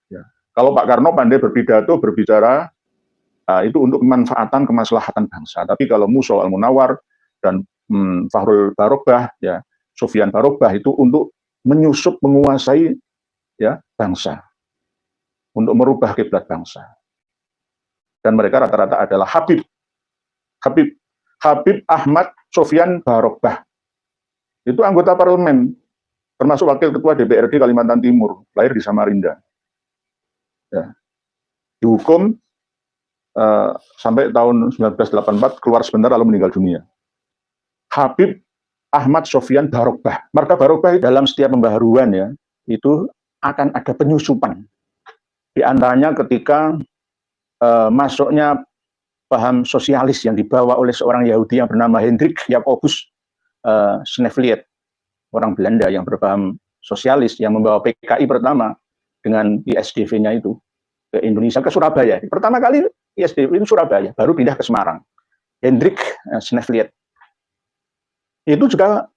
Ya. Kalau Pak Karno pandai berpidato, berbicara, itu untuk kemanfaatan, kemaslahatan bangsa. Tapi kalau Musa Al-Munawar dan Fahrul Barobah, ya, Sufyan Barobah itu untuk menyusup, menguasai ya bangsa, untuk merubah kiblat bangsa. Dan mereka rata-rata adalah Habib Ahmad Sofyan Barobah. Itu anggota parlemen, termasuk wakil ketua DPRD Kalimantan Timur, lahir di Samarinda. Ya. Dihukum sampai tahun 1984, keluar sebentar lalu meninggal dunia. Habib Ahmad Sofyan Barobah. Marga Barobah dalam setiap pembaharuan ya, itu akan ada penyusupan. Di antaranya ketika masuknya paham sosialis yang dibawa oleh seorang Yahudi yang bernama Hendrik Jacobus Snevliet, orang Belanda yang berpaham sosialis, yang membawa PKI pertama dengan ISDV-nya itu ke Indonesia, ke Surabaya. Pertama kali ISDV itu Surabaya, baru pindah ke Semarang. Hendrik Snevliet itu juga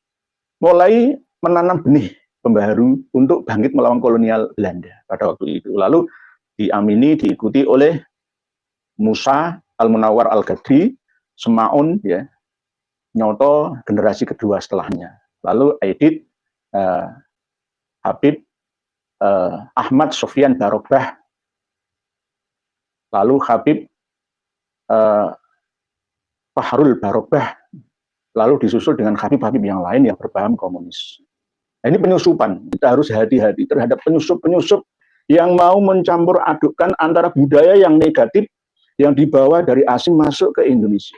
mulai menanam benih pembaharu untuk bangkit melawan kolonial Belanda pada waktu itu. Lalu diamini, diikuti oleh Musa Al-Munawar Al-Ghadri, Semaun, ya, Nyoto generasi kedua setelahnya. Lalu Aidit, Habib Ahmad Sofyan Barobah, lalu Habib Fahrul Barobah, lalu disusul dengan Habib-Habib yang lain yang berpaham komunis. Nah, ini penyusupan, kita harus hati-hati terhadap penyusup-penyusup yang mau mencampur adukkan antara budaya yang negatif yang dibawa dari asing masuk ke Indonesia.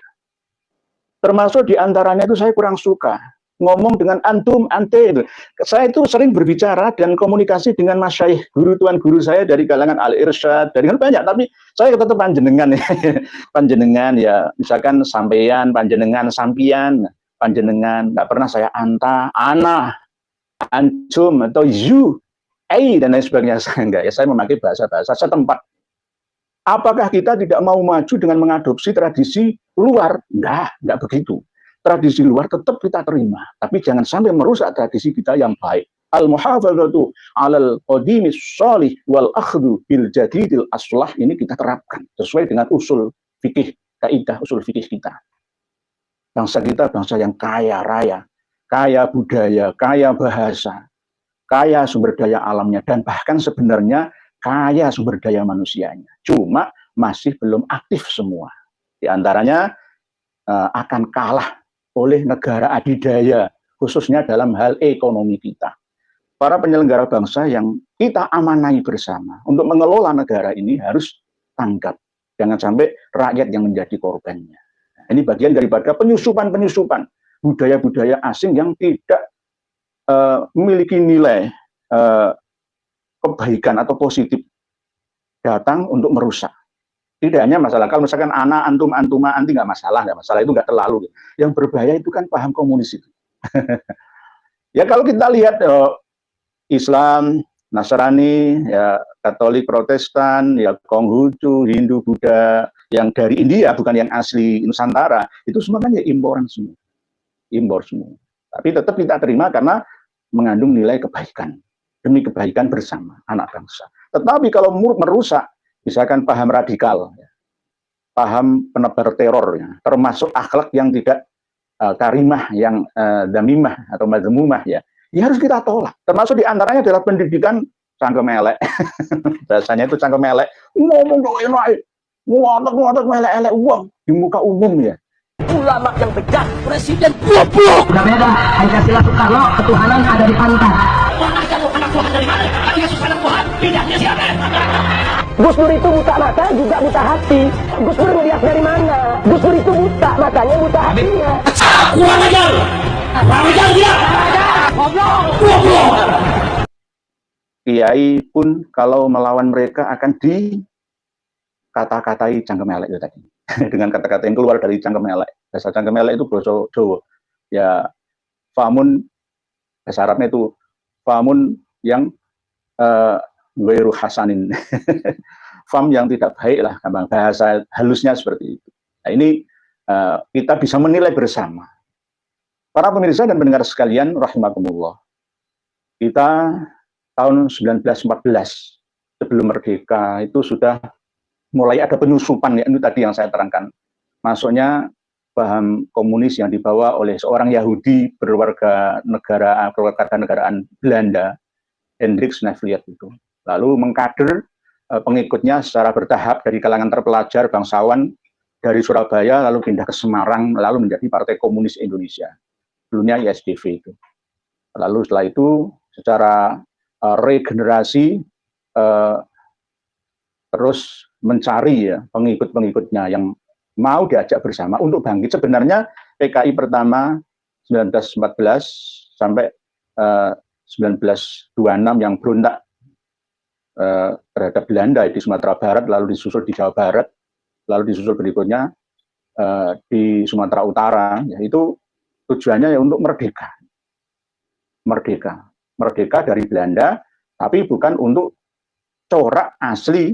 Termasuk diantaranya itu saya kurang suka ngomong dengan antum, ante itu. Saya itu sering berbicara dan komunikasi dengan masyaikh, guru tuan guru saya dari kalangan Al-Irsyad, dari kan banyak, tapi saya tetap panjenengan ya. Panjenengan ya, misalkan sampeyan, panjenengan, sampian, panjenengan, nggak pernah saya anta, ana, antum, atau you, dan lain sebagainya. Saya enggak ya, saya memakai bahasa-bahasa setempat. Apakah kita tidak mau maju dengan mengadopsi tradisi luar? Enggak begitu. Tradisi luar tetap kita terima, tapi jangan sampai merusak tradisi kita yang baik. Al-muhafadzatu 'alal qadimis shalih wal akhdhu bil jadidil aslah, ini kita terapkan sesuai dengan usul fikih, kaidah usul fikih kita. Bangsa kita bangsa yang kaya raya, kaya budaya, kaya bahasa, kaya sumber daya alamnya, dan bahkan sebenarnya kaya sumber daya manusianya. Cuma masih belum aktif semua. Di antaranya akan kalah oleh negara adidaya, khususnya dalam hal ekonomi kita. Para penyelenggara bangsa yang kita amanai bersama untuk mengelola negara ini harus tanggap. Jangan sampai rakyat yang menjadi korbannya. Ini bagian daripada penyusupan-penyusupan budaya-budaya asing yang tidak memiliki nilai kebaikan atau positif, datang untuk merusak. Tidak hanya masalah, kalau misalkan anak, antum, antuma, anti nggak masalah, itu nggak terlalu. Yang berbahaya itu kan paham komunis itu. Ya kalau kita lihat Islam, Nasrani, ya Katolik, Protestan, ya Konghucu, Hindu, Buddha, yang dari India bukan yang asli Nusantara, itu semua kan ya imporan semua, impor semua. Tapi tetap kita terima karena mengandung nilai kebaikan, demi kebaikan bersama anak bangsa. Tetapi kalau merusak, misalkan paham radikal, paham penebar teror, termasuk akhlak yang tidak karimah, yang damimah atau mazmumah, ya harus kita tolak. Termasuk diantaranya adalah pendidikan cangkem elek. Bahasanya itu cangkem elek. Ngomong enak, ngotot melek-elek uang di muka umum ya. Ulama yang bejat, presiden goblok. Udah beda, Pancasila Soekarno, ketuhanan ada di pantat. Mana kamu anak Tuhan dari mana? Yesus anak Tuhan, bidangnya siapa? Gus Dur itu buta mata juga buta hati. Gus Dur melihat dari mana? Gus Dur itu buta matanya, buta hatinya. Kurang ajar dia. Goblok. Kiai pun kalau melawan mereka akan dikata-katai cangkem elek itu tadi. Dengan kata-kata yang keluar dari cangkem elek. Bahasa cangkem elek itu bahasa Jawa. Ya, famun, bahasa Arabnya itu famun yang ghairu hasanin. Fam yang tidak baik lah, bahasa halusnya seperti itu. Nah, ini kita bisa menilai bersama. Para pemirsa dan pendengar sekalian, rahimakumullah. Kita tahun 1914, sebelum merdeka itu sudah mulai ada penyusupan, ya, itu tadi yang saya terangkan. Masuknya paham komunis yang dibawa oleh seorang Yahudi berwarga negaraan Belanda, Hendrik Snevliet itu. Lalu mengkader pengikutnya secara bertahap dari kalangan terpelajar, bangsawan dari Surabaya, lalu pindah ke Semarang, lalu menjadi Partai Komunis Indonesia. Dulunya ISDV itu. Lalu setelah itu secara regenerasi terus mencari, ya, pengikut-pengikutnya yang mau diajak bersama untuk bangkit. Sebenarnya PKI pertama 1914 sampai 1926 yang berontak terhadap Belanda di Sumatera Barat, lalu disusul di Jawa Barat, lalu disusul berikutnya di Sumatera Utara, ya, itu tujuannya ya untuk merdeka dari Belanda, tapi bukan untuk corak asli,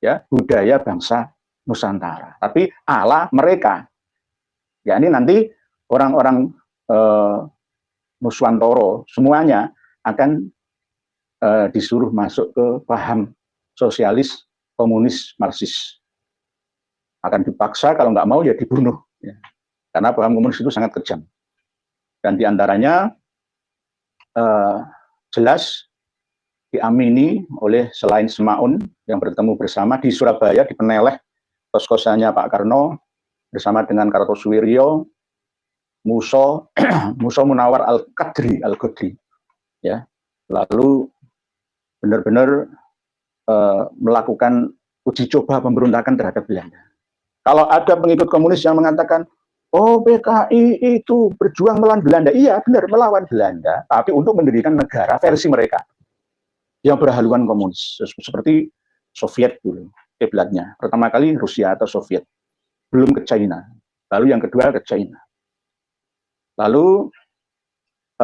ya, budaya bangsa Nusantara, tapi ala mereka. Ya, ini nanti orang-orang Nuswantoro semuanya akan disuruh masuk ke paham sosialis, komunis, marxis. Akan dipaksa, kalau nggak mau ya dibunuh. Ya. Karena paham komunis itu sangat kejam. Dan diantaranya jelas diamini oleh selain Semaun yang bertemu bersama di Surabaya, di Peneleh, kos-kosannya Pak Karno, bersama dengan Kartosuwiryo, Muso Munawar Al-Qadri, ya. Lalu benar-benar melakukan uji coba pemberontakan terhadap Belanda. Kalau ada pengikut komunis yang mengatakan, oh, PKI itu berjuang melawan Belanda, iya benar, melawan Belanda, tapi untuk mendirikan negara versi mereka yang berhaluan komunis, seperti Soviet dulu, kiblatnya. Pertama kali Rusia atau Soviet, belum ke China. Lalu yang kedua ke China. Lalu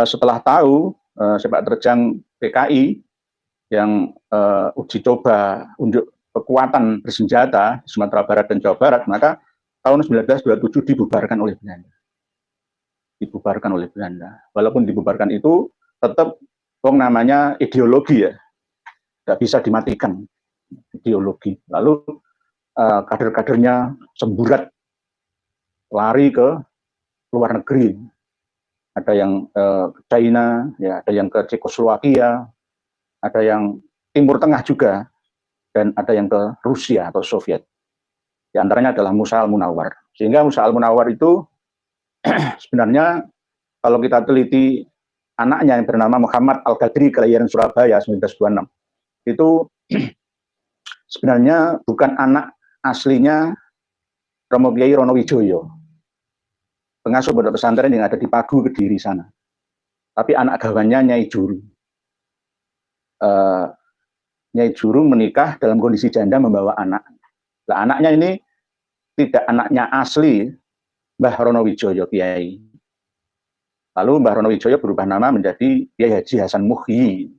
setelah tahu sepak terjang PKI yang uji coba untuk kekuatan bersenjata di Sumatera Barat dan Jawa Barat, maka tahun 1927 dibubarkan oleh Belanda. Walaupun dibubarkan itu tetap namanya ideologi, ya, tidak bisa dimatikan ideologi. Lalu kader-kadernya semburat lari ke luar negeri. Ada yang ke China, ya, ada yang ke Cekoslowakia, ada yang Timur Tengah juga, dan ada yang ke Rusia atau Soviet. Di antaranya adalah Musa Al-Munawar. Sehingga Musa Al-Munawar itu sebenarnya kalau kita teliti anaknya yang bernama Muhammad Al-Qadri, kelahiran Surabaya 1926, itu sebenarnya bukan anak aslinya Romo Kiai Ronowijoyo, pengasuh pondok pesantren yang ada di Pagu, Kediri sana. Tapi anak gawannya Nyai Juru. Nyai Juru menikah dalam kondisi janda membawa anak. Nah, anaknya ini tidak anaknya asli Mbah Ronowijoyo Kiai. Lalu Mbah Ronowijoyo berubah nama menjadi Kiai Haji Hasan Muhyi.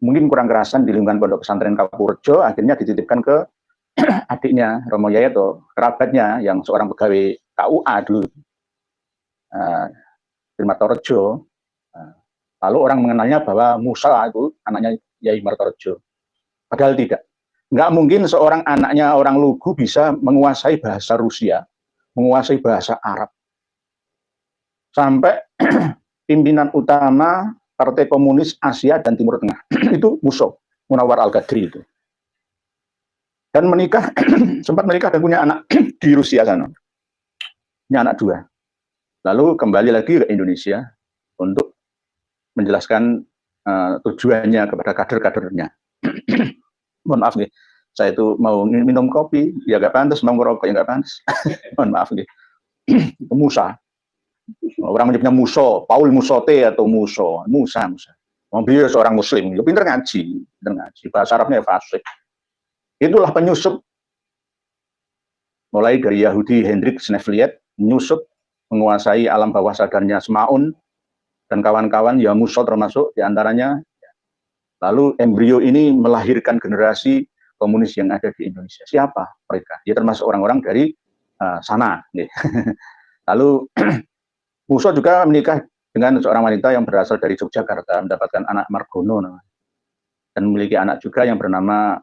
Mungkin kurang kerasan di lingkungan pondok pesantren Kapurjo, akhirnya dititipkan ke adiknya Romo Yaya atau kerabatnya yang seorang pegawai KUA dulu, di Martorejo. Lalu orang mengenalnya bahwa Musa itu anaknya Yai Martorejo. Padahal tidak. Nggak mungkin seorang anaknya orang Lugu bisa menguasai bahasa Rusia, menguasai bahasa Arab. Sampai pimpinan utama Partai Komunis Asia dan Timur Tengah itu Musa Munawar Al-Qadri itu. Dan menikah, sempat menikah dan punya anak di Rusia sana. Punya anak 2. Lalu kembali lagi ke Indonesia untuk menjelaskan tujuannya kepada kader-kadernya. Mohon maaf nih, saya itu mau minum kopi, ya nggak pantas, mau ngerokok ya nggak pantas. Mohon maaf nih. Musa. Orang menyebutnya Muso, Paul Musote atau Musa. Beliau seorang Muslim, dia pinter ngaji, bahasa Arabnya fasih. Itulah penyusup, mulai dari Yahudi Hendrik Snevliet, menyusup, menguasai alam bawah sadarnya Semaun, dan kawan-kawan, ya Muso termasuk diantaranya. Lalu embrio ini melahirkan generasi komunis yang ada di Indonesia. Siapa mereka? Dia termasuk orang-orang dari sana. Lalu Muso juga menikah dengan seorang wanita yang berasal dari Yogyakarta, mendapatkan anak Margono namanya. dan memiliki anak juga yang bernama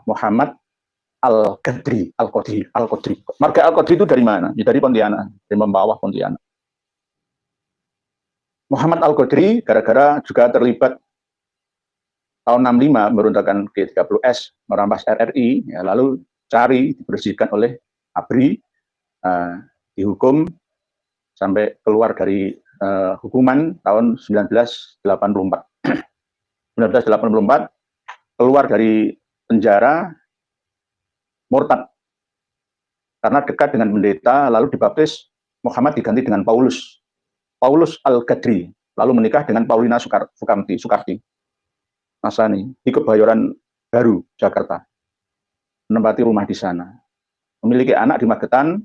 Muhammad Al-Qadri. Marga Al-Qadri itu dari mana? Ya, dari Pontianak, dari Mempawah, Pontianak. Muhammad Al-Qadri gara-gara juga terlibat tahun 65 memberontakkan G30S, merampas RRI, ya, lalu cari dibersihkan oleh ABRI, dihukum sampai keluar dari hukuman tahun 1984. 1984 keluar dari penjara, murtad karena dekat dengan pendeta, lalu dibaptis Muhammad diganti dengan Paulus Al-Qadri, lalu menikah dengan Paulina Soekarti Nasani di Kebayoran Baru, Jakarta, menempati rumah di sana, memiliki anak di Magetan.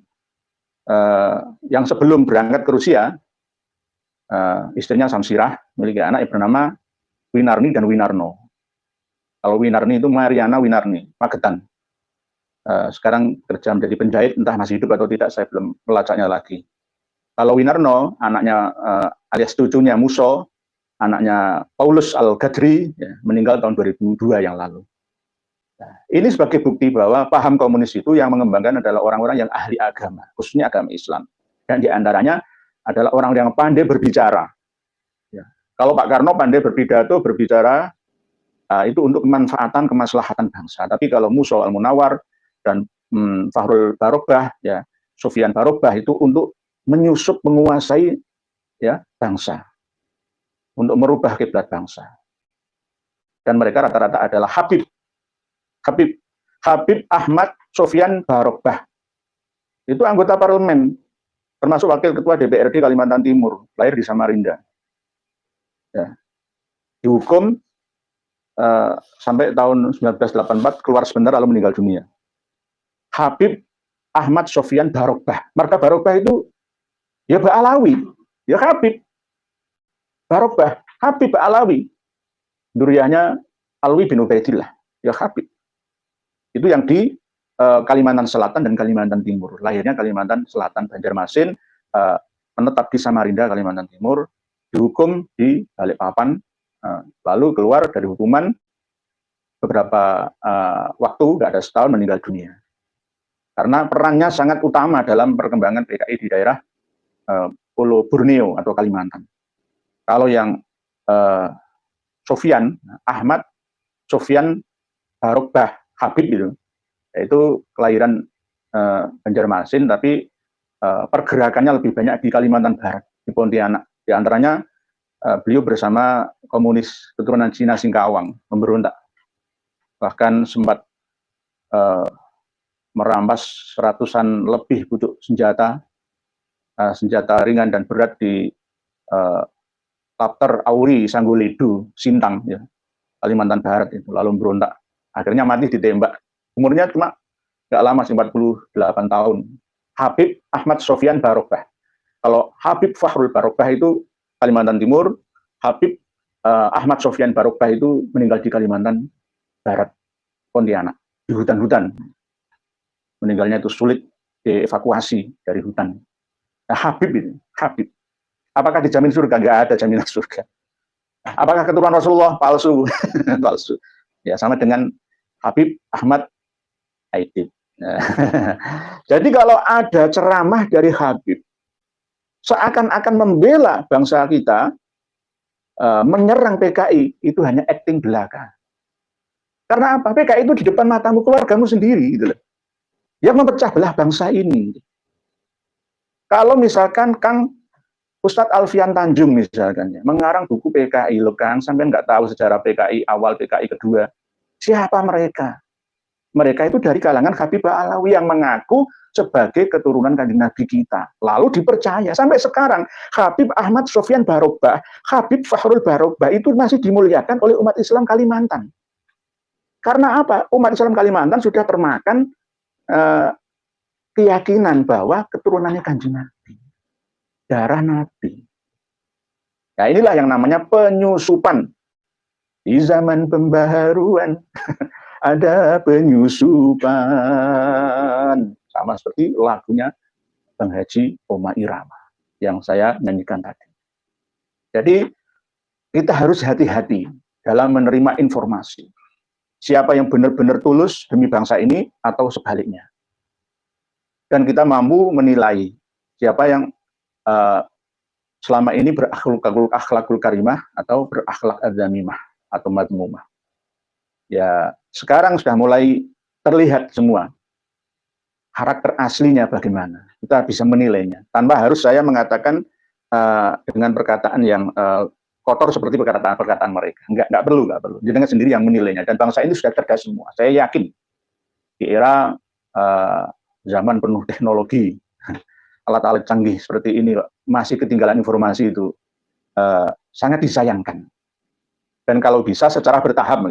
Yang sebelum berangkat ke Rusia, istrinya Samsirah memiliki anak yang bernama Winarni dan Winarno. Kalau Winarni itu Mariana Winarni, Magetan. Sekarang kerja menjadi penjahit, entah masih hidup atau tidak, saya belum melacaknya lagi. Kalau Winarno, anaknya alias cucunya Muso, anaknya Paulus Al-Qadri, ya, meninggal tahun 2002 yang lalu. Nah, ini sebagai bukti bahwa paham komunis itu yang mengembangkan adalah orang-orang yang ahli agama, khususnya agama Islam. Dan diantaranya adalah orang yang pandai berbicara. Ya. Kalau Pak Karno pandai berpidato, berbicara, itu untuk kemanfaatan, kemaslahatan bangsa. Tapi kalau Muso Al-Munawar dan Fahrul Barobah, ya, Sofyan Barobah itu untuk menyusup, menguasai, ya, bangsa, untuk merubah kiblat bangsa. Dan mereka rata-rata adalah Habib Ahmad Sofyan Barobah. Itu anggota parlemen, termasuk wakil ketua DPRD Kalimantan Timur, lahir di Samarinda. Ya. Dihukum sampai tahun 1984, keluar sebentar lalu meninggal dunia. Habib Ahmad Sofyan Barobah. Marga Barobah itu ya Ba'alawi, ya Habib Barobah, Habib Ba'alawi. Durianya Alwi bin Ubaidillah, ya Habib. Itu yang di Kalimantan Selatan dan Kalimantan Timur. Lahirnya Kalimantan Selatan, Banjarmasin, menetap di Samarinda, Kalimantan Timur, dihukum di Balikpapan, lalu keluar dari hukuman beberapa waktu, nggak ada setahun, meninggal dunia. Karena perannya sangat utama dalam perkembangan PKI di daerah Pulau Borneo atau Kalimantan. Kalau yang Sofyan, Ahmad Sofyan Barobah Habib itu kelahiran Banjarmasin, tapi pergerakannya lebih banyak di Kalimantan Barat, di Pontianak. Di antaranya beliau bersama komunis keturunan Cina Singkawang memberontak. Bahkan sempat merampas ratusan lebih pucuk senjata ringan dan berat di Lapter Auri Sangguledu, Sintang, ya, Kalimantan Barat itu, lalu memberontak. Akhirnya mati ditembak. Umurnya cuma nggak lama, 48 tahun. Habib Ahmad Sofyan Barobah. Kalau Habib Fahrul Barobah itu Kalimantan Timur, Habib Ahmad Sofyan Barobah itu meninggal di Kalimantan Barat, Pontianak, di hutan-hutan. Meninggalnya itu sulit dievakuasi dari hutan. Nah, Habib ini, Habib. Apakah dijamin surga? Nggak ada jaminan surga. Apakah keturunan Rasulullah? Palsu. Palsu. Ya, sama dengan Habib Ahmad Aidit. Jadi kalau ada ceramah dari Habib, seakan-akan membela bangsa kita, menyerang PKI, itu hanya acting belaka. Karena apa? PKI itu di depan matamu, keluargamu sendiri, gitu loh, yang memecah belah bangsa ini. Kalau misalkan Kang Ustadz Alfian Tanjung misalkan, ya, mengarang buku PKI, loh Kang, sampai nggak tahu sejarah PKI awal, PKI kedua. Siapa mereka? Mereka itu dari kalangan Habib Ba'alawi yang mengaku sebagai keturunan Kanjeng Nabi kita. Lalu dipercaya. Sampai sekarang, Habib Ahmad Sofyan Barobah, Habib Fahrul Barobah itu masih dimuliakan oleh umat Islam Kalimantan. Karena apa? Umat Islam Kalimantan sudah termakan keyakinan bahwa keturunannya Kanjeng Nabi. Darah Nabi. Nah, inilah yang namanya penyusupan. Di zaman pembaharuan ada penyusupan. Sama seperti lagunya Bang Haji Oma Irama yang saya nyanyikan tadi. Jadi kita harus hati-hati dalam menerima informasi. Siapa yang benar-benar tulus demi bangsa ini atau sebaliknya. Dan kita mampu menilai siapa yang selama ini berakhlakul karimah atau berakhlak adzamimah atau madmumah. Ya, sekarang sudah mulai terlihat semua karakter aslinya bagaimana. Kita bisa menilainya tanpa harus saya mengatakan dengan perkataan yang kotor seperti perkataan mereka. Enggak perlu. Jenengan sendiri yang menilainya. Dan bangsa ini sudah cerdas semua. Saya yakin di era zaman penuh teknologi, alat-alat canggih seperti ini masih ketinggalan informasi itu sangat disayangkan. Dan kalau bisa secara bertahap,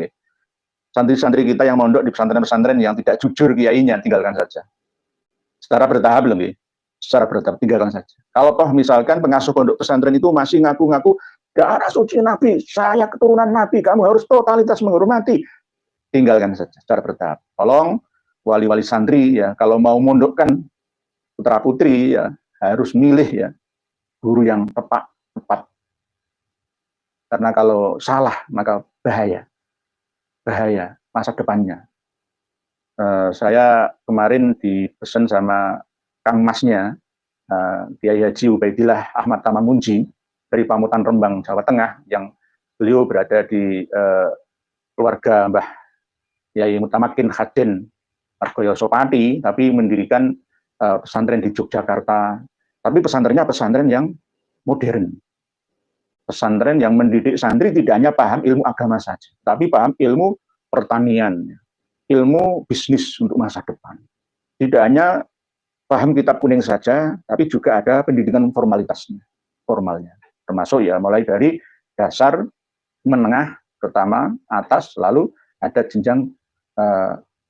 santri-santri kita yang mondok di pesantren-pesantren yang tidak jujur kiainya tinggalkan saja. Secara bertahap secara bertahap tinggalkan saja. Kalau toh misalkan pengasuh pondok pesantren itu masih ngaku-ngaku darah suci Nabi, saya keturunan Nabi, kamu harus totalitas menghormati, tinggalkan saja secara bertahap. Tolong wali-wali santri ya, kalau mau mondokkan putra putri ya harus milih ya guru yang tepat. Karena kalau salah maka bahaya masa depannya. Saya kemarin dipesan sama Kang Masnya, Kiai Haji Ubaidillah Ahmad Tamamunji dari Pamutan Rembang, Jawa Tengah, yang beliau berada di keluarga Mbah Yai Mutamakin Khaden Margoyo Sopati, tapi mendirikan pesantren di Yogyakarta. Tapi pesantrennya pesantren yang modern. Pesantren yang mendidik santri tidak hanya paham ilmu agama saja, tapi paham ilmu pertanian, ilmu bisnis untuk masa depan. Tidak hanya paham kitab kuning saja, tapi juga ada pendidikan formalnya. Termasuk ya mulai dari dasar, menengah, pertama, atas, lalu ada jenjang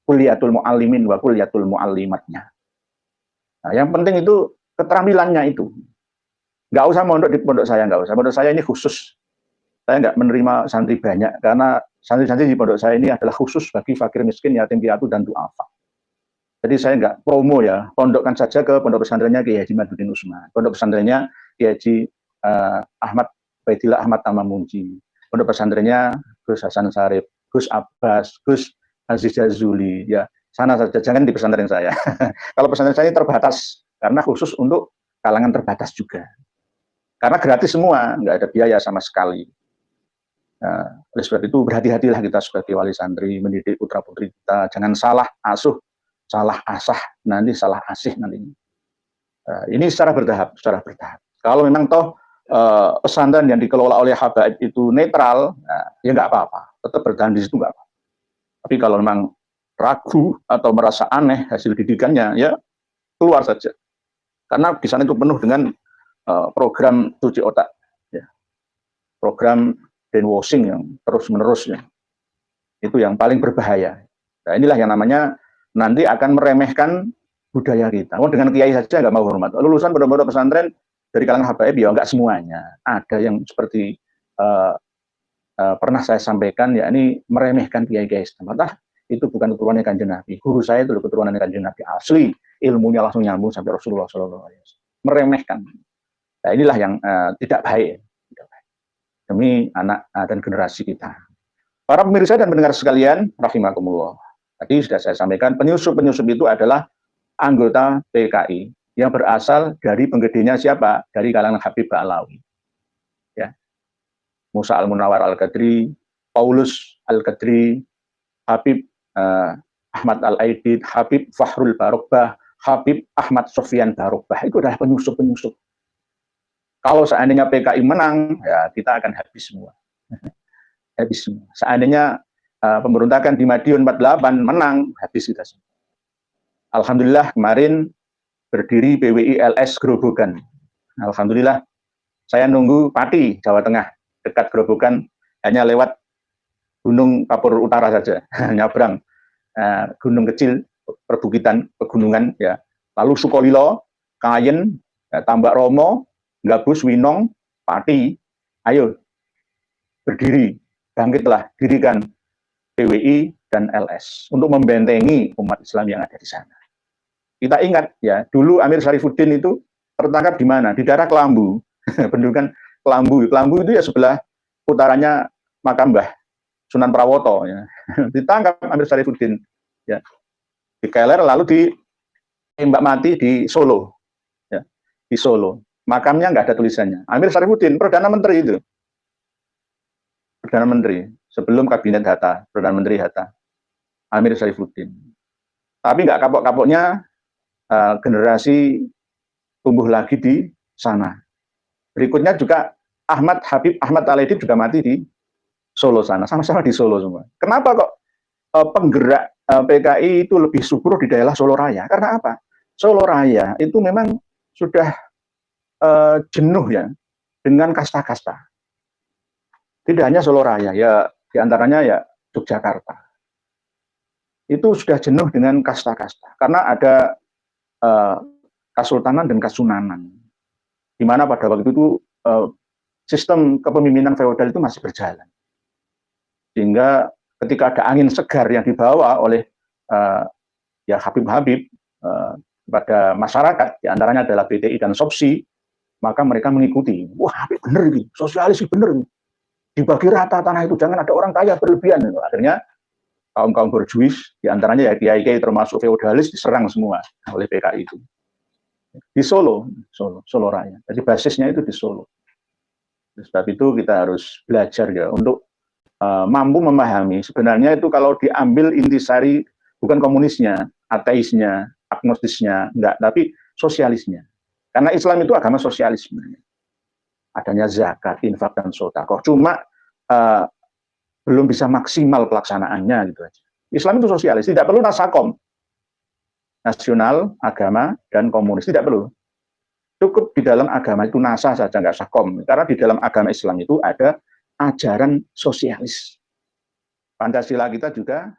kuliatul muallimin wa kuliatul muallimatnya. Nah, yang penting itu keterampilannya itu. Nggak usah mondok di pondok saya, nggak usah. Pondok saya ini khusus. Saya nggak menerima santri banyak, karena santri-santri di pondok saya ini adalah khusus bagi fakir miskin, yatim piatu, dan du'afa. Jadi saya nggak promo ya, pondokkan saja ke pondok pesantrennya Kiai Haji Madudin Usman, pondok pesantrennya Kiai Haji Ahmad Baidillah Ahmad Tamamunji, pondok pesantrennya Gus Hasan Sarif, Gus Abbas, Gus Aziz Jazuli, ya sana saja, jangan di pesantren saya. Kalau pesantren saya terbatas, karena khusus untuk kalangan terbatas juga. Karena gratis semua, nggak ada biaya sama sekali. Nah, oleh sebab itu berhati-hatilah kita sebagai wali santri mendidik putra putri kita, jangan salah asuh, salah asah, nanti salah asih nantinya. Ini secara bertahap. Kalau memang toh pesantren yang dikelola oleh habaib itu netral, ya nggak apa-apa, tetap bertahan di situ nggak apa-apa. Tapi kalau memang ragu atau merasa aneh hasil didikannya, ya keluar saja. Karena di sana itu penuh dengan program cuci otak, ya. Program brainwashing yang terus-menerus, ya. Itu yang paling berbahaya. Nah, inilah yang namanya nanti akan meremehkan budaya kita. Dengan kiai saja nggak mau hormat. Lulusan pondok-pondok pesantren dari kalangan habaib ya nggak semuanya. Ada yang seperti pernah saya sampaikan, ya ini meremehkan kiai-kiai setempat. Itu bukan keturunannya Kanjeng Nabi. Guru saya itu keturunannya Kanjeng Nabi asli, ilmunya langsung nyambung sampai Rasulullah SAW. Meremehkan. Nah, inilah yang tidak baik. Demi anak dan generasi kita. Para pemirsa dan pendengar sekalian, rahimakumullah. Tadi sudah saya sampaikan, penyusup-penyusup itu adalah anggota PKI yang berasal dari penggedenya siapa? Dari kalangan Habib Ba'alawi. Ya. Musa Al-Munawar Al-Qadri, Paulus Al-Qadri, Habib Ahmad Al-Aidid, Habib Fahrul Barokbah, Habib Ahmad Sofyan Barokbah. Itu adalah penyusup-penyusup. Kalau seandainya PKI menang, ya kita akan habis semua. Habis semua. Seandainya pemberontakan di Madiun 48 menang, habis kita semua. Alhamdulillah kemarin berdiri PWI LS Grobogan. Alhamdulillah saya nunggu Pati, Jawa Tengah, dekat Grobogan, hanya lewat Gunung Kapur Utara saja, nyabrang gunung kecil, perbukitan, pegunungan, ya. Lalu Sukolilo, Kayen, Tambak Romo, Gabus, Winong, Pati, ayo berdiri, bangkitlah, dirikan PWI dan LS untuk membentengi umat Islam yang ada di sana. Kita ingat ya, dulu Amir Syarifuddin itu tertangkap di mana? Di daerah Kelambu, pendudukan Kelambu. Kelambu itu ya sebelah utaranya makam Mbah Sunan Prawoto, ya. Ditangkap Amir Syarifuddin, ya, dikeler lalu ditembak mati di Solo, ya, di Solo. Makamnya nggak ada tulisannya. Amir Syarifuddin, Perdana Menteri itu, Perdana Menteri sebelum Kabinet Hatta, Perdana Menteri Hatta, Amir Syarifuddin. Tapi nggak kapok-kapoknya generasi tumbuh lagi di sana. Berikutnya juga Ahmad Habib Ahmad Al-Edib juga mati di Solo sana, sama-sama di Solo semua. Kenapa kok penggerak PKI itu lebih subur di daerah Solo Raya? Karena apa? Solo Raya itu memang sudah jenuh ya dengan kasta-kasta. Tidak hanya Solo Raya, ya diantaranya ya Yogyakarta. Itu sudah jenuh dengan kasta-kasta. Karena ada Kasultanan dan Kasunanan, di mana pada waktu itu sistem kepemimpinan feodal itu masih berjalan. Sehingga ketika ada angin segar yang dibawa oleh ya Habib-Habib pada masyarakat, di antaranya adalah BTI dan SOPSI, maka mereka mengikuti. Wah, Habib bener ini, sosialis bener ini. Dibagi rata tanah itu, jangan ada orang kaya berlebihan. Akhirnya kaum-kaum borjuis, di antaranya ya kiai-kiai termasuk feodalis diserang semua oleh PKI itu. Di Solo Raya. Jadi basisnya itu di Solo. Sebab itu kita harus belajar ya untuk mampu memahami sebenarnya itu kalau diambil intisari bukan komunisnya, ateisnya, agnostisnya, enggak, tapi sosialisnya. Karena Islam itu agama sosialis sebenarnya. Adanya zakat, infak dan sedekah. Cuma belum bisa maksimal pelaksanaannya gitu aja. Islam itu sosialis, tidak perlu nasakom. Nasional, agama, dan komunis. Tidak perlu. Cukup di dalam agama itu nasa saja, nggak sakom. Karena di dalam agama Islam itu ada ajaran sosialis. Pancasila kita juga